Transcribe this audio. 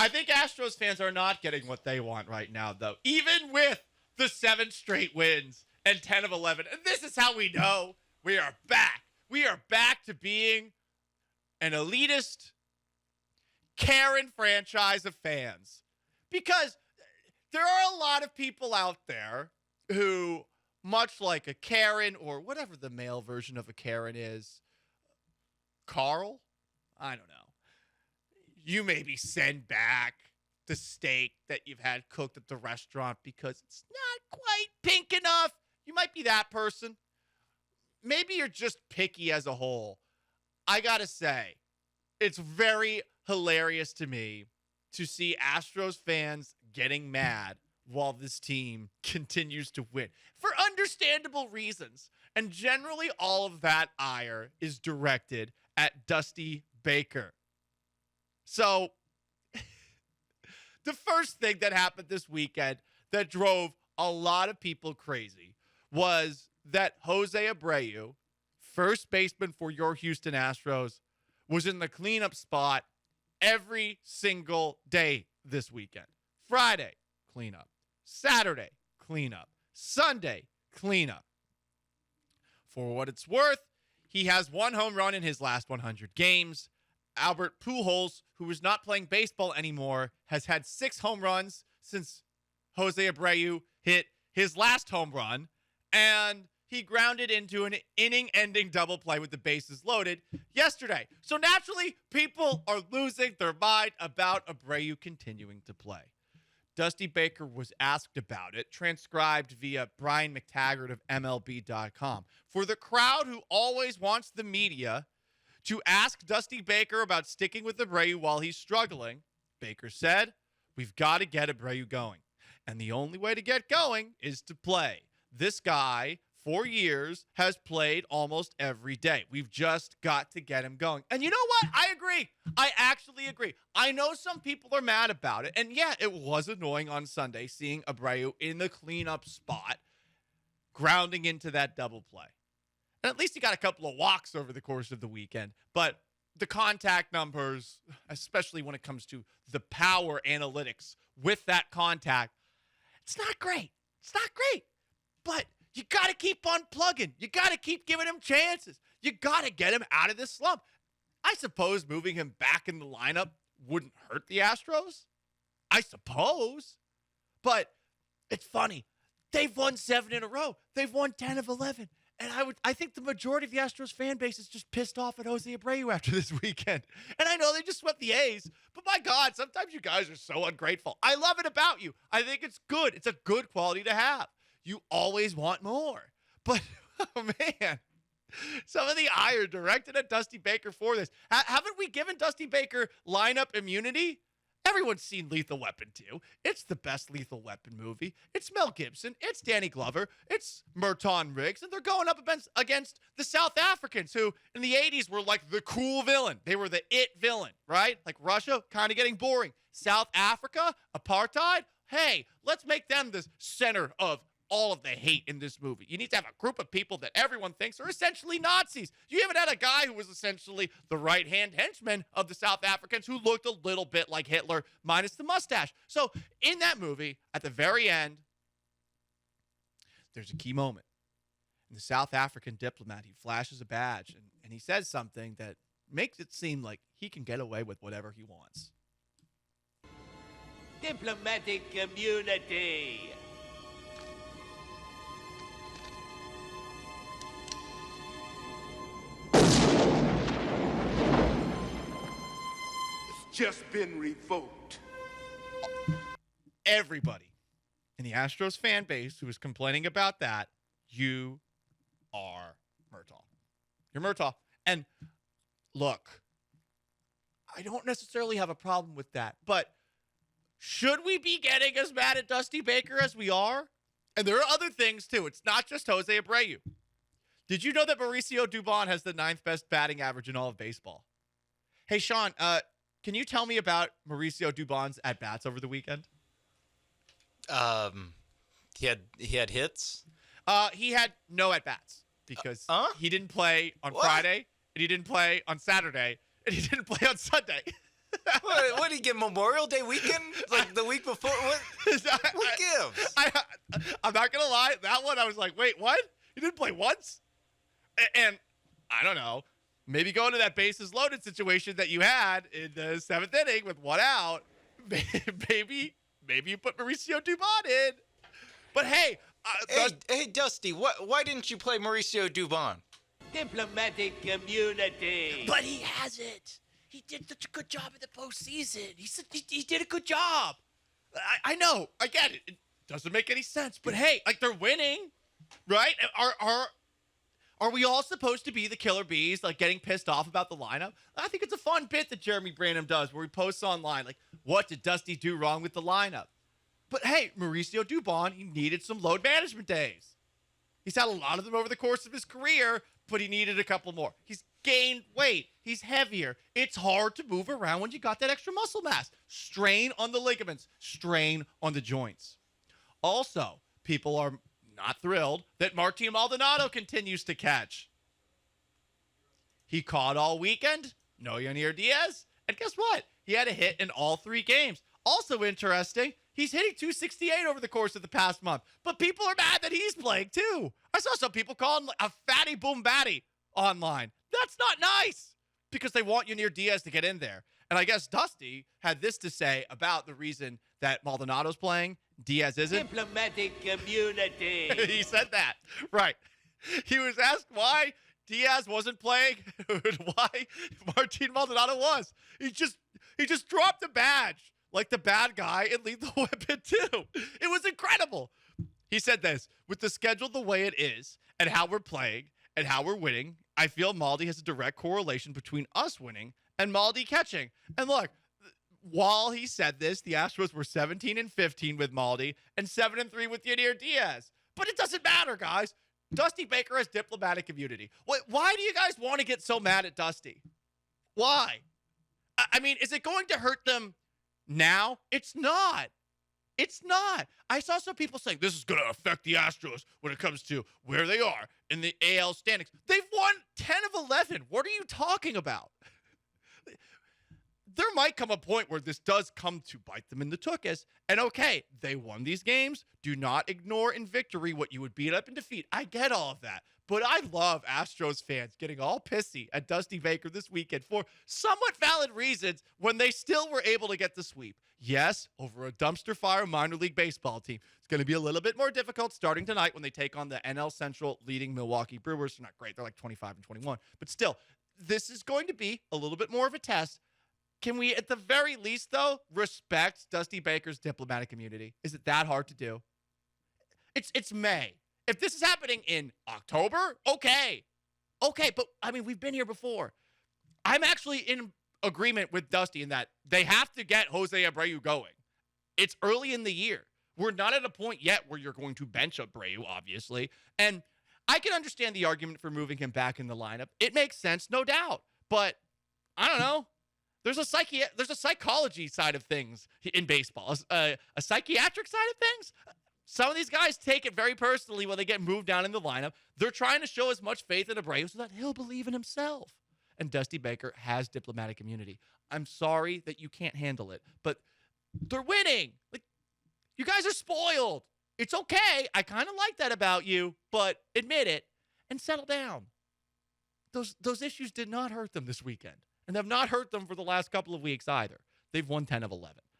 I think Astros fans are not getting what they want right now, though. Even with the 7 straight wins and 10 of 11. And this is how we know we are back. We are back to being an elitist Karen franchise of fans. Because there are a lot of people out there who, much like a Karen or whatever the male version of a Karen is, Carl? I don't know. You maybe send back the steak that you've had cooked at the restaurant because it's not quite pink enough. You might be that person. Maybe you're just picky as a whole. I gotta say, it's very hilarious to me to see Astros fans getting mad while this team continues to win for understandable reasons. And generally all of that ire is directed at Dusty Baker. So the first thing that happened this weekend that drove a lot of people crazy was that Jose Abreu, first baseman for your Houston Astros, was in the cleanup spot every single day this weekend. Friday, cleanup. Saturday, cleanup. Sunday, cleanup. For what it's worth, he has 1 home run in his last 100 games. Albert Pujols, who is not playing baseball anymore, has had 6 home runs since Jose Abreu hit his last home run, and he grounded into an inning-ending double play with the bases loaded yesterday. So naturally, people are losing their mind about Abreu continuing to play. Dusty Baker was asked about it, transcribed via Brian McTaggart of MLB.com. For the crowd who always wants the media to ask Dusty Baker about sticking with Abreu while he's struggling, Baker said, "We've got to get Abreu going. And the only way to get going is to play. This guy, for years, has played almost every day. We've just got to get him going." And you know what? I agree. I actually agree. I know some people are mad about it. And yeah, it was annoying on Sunday seeing Abreu in the cleanup spot, grounding into that double play. And at least he got a couple of walks over the course of the weekend. But the contact numbers, especially when it comes to the power analytics with that contact, it's not great. It's not great. But you got to keep on plugging. You got to keep giving him chances. You got to get him out of this slump. I suppose moving him back in the lineup wouldn't hurt the Astros. I suppose. But it's funny. They've won 7 in a row. They've won 10 of 11. And I think the majority of the Astros fan base is just pissed off at Jose Abreu after this weekend. And I know they just swept the A's, but my God, sometimes you guys are so ungrateful. I love it about you. I think it's good. It's a good quality to have. You always want more. But, oh man, some of the ire directed at Dusty Baker for this. Haven't we given Dusty Baker lineup immunity? Everyone's seen Lethal Weapon 2. It's the best Lethal Weapon movie. It's Mel Gibson. It's Danny Glover. It's Merton Riggs. And they're going up against the South Africans, who in the 80s were like the cool villain. They were the it villain, right? Like Russia, kind of getting boring. South Africa, apartheid. Hey, let's make them the center of all of the hate in this movie. You need to have a group of people that everyone thinks are essentially Nazis. You even had a guy who was essentially the right-hand henchman of the South Africans who looked a little bit like Hitler, minus the mustache. So in that movie, at the very end, there's a key moment. And the South African diplomat, he flashes a badge, and he says something that makes it seem like he can get away with whatever he wants. Diplomatic community. Just been revoked. Everybody in the Astros fan base who is complaining about that, you are Murtaugh. You're Murtaugh. And look, I don't necessarily have a problem with that, but should we be getting as mad at Dusty Baker as we are? And there are other things too. It's not just Jose Abreu. Did you know that Mauricio Dubon has the 9th best batting average in all of baseball? Hey, Sean, can you tell me about Mauricio Dubon's at-bats over the weekend? He had hits? He had no at-bats because he didn't play on What? Friday, and he didn't play on Saturday, and he didn't play on Sunday. What do you get, Memorial Day weekend? Like the week before? What gives? I'm not going to lie. That one, I was like, wait, what? He didn't play once? And I don't know. Maybe go into that bases loaded situation that you had in the 7th inning with one out. Maybe you put Mauricio Dubon in. But hey. Hey, Dusty, why didn't you play Mauricio Dubon? Diplomatic immunity. But he hasn't. He did such a good job in the postseason. He did a good job. I know. I get it. It doesn't make any sense. But hey, like they're winning, right? Are we all supposed to be the killer bees, like getting pissed off about the lineup? I think it's a fun bit that Jeremy Branham does where he posts online, like, what did Dusty do wrong with the lineup? But hey, Mauricio Dubon, he needed some load management days. He's had a lot of them over the course of his career, but he needed a couple more. He's gained weight. He's heavier. It's hard to move around when you got that extra muscle mass. Strain on the ligaments, strain on the joints. Also, people are not thrilled that Martin Maldonado continues to catch. He caught all weekend, no Yanier Diaz, and guess what? He had a hit in all 3 games. Also interesting, he's hitting 268 over the course of the past month, but people are mad that he's playing too. I saw some people call him a fatty boom batty online. That's not nice because they want Yanier Diaz to get in there. And I guess Dusty had this to say about the reason that Maldonado's playing, Diaz isn't. Diplomatic immunity. He said that. Right. He was asked why Diaz wasn't playing and why Martin Maldonado was. He just dropped a badge like the bad guy and Lethal Weapon 2. It was incredible. He said this, with the schedule the way it is and how we're playing and how we're winning, I feel Maldi has a direct correlation between us winning and Maldi catching. And look, while he said this, the Astros were 17-15 with Maldi and 7-3 with Yanier Diaz. But it doesn't matter, guys. Dusty Baker has diplomatic immunity. Why do you guys want to get so mad at Dusty? Why? I mean, is it going to hurt them now? It's not. It's not. I saw some people saying this is going to affect the Astros when it comes to where they are in the AL standings. They've won 10 of 11. What are you talking about? There might come a point where this does come to bite them in the tuchus. And okay, they won these games. Do not ignore in victory what you would beat up in defeat. I get all of that. But I love Astros fans getting all pissy at Dusty Baker this weekend for somewhat valid reasons when they still were able to get the sweep. Yes, over a dumpster fire minor league baseball team. It's going to be a little bit more difficult starting tonight when they take on the NL Central leading Milwaukee Brewers. They're not great. They're like 25-21. But still, this is going to be a little bit more of a test. Can we, at the very least, though, respect Dusty Baker's diplomatic immunity? Is it that hard to do? It's May. If this is happening in October, okay. Okay, but, I mean, we've been here before. I'm actually in agreement with Dusty in that they have to get Jose Abreu going. It's early in the year. We're not at a point yet where you're going to bench Abreu, obviously. And I can understand the argument for moving him back in the lineup. It makes sense, no doubt. But, I don't know. There's a psychology side of things in baseball, a psychiatric side of things. Some of these guys take it very personally when they get moved down in the lineup. They're trying to show as much faith in Abreu so that he'll believe in himself. And Dusty Baker has diplomatic immunity. I'm sorry that you can't handle it, but they're winning. Like, you guys are spoiled. It's okay. I kind of like that about you, but admit it and settle down. Those issues did not hurt them this weekend. And have not hurt them for the last couple of weeks either. They've won 10 of 11.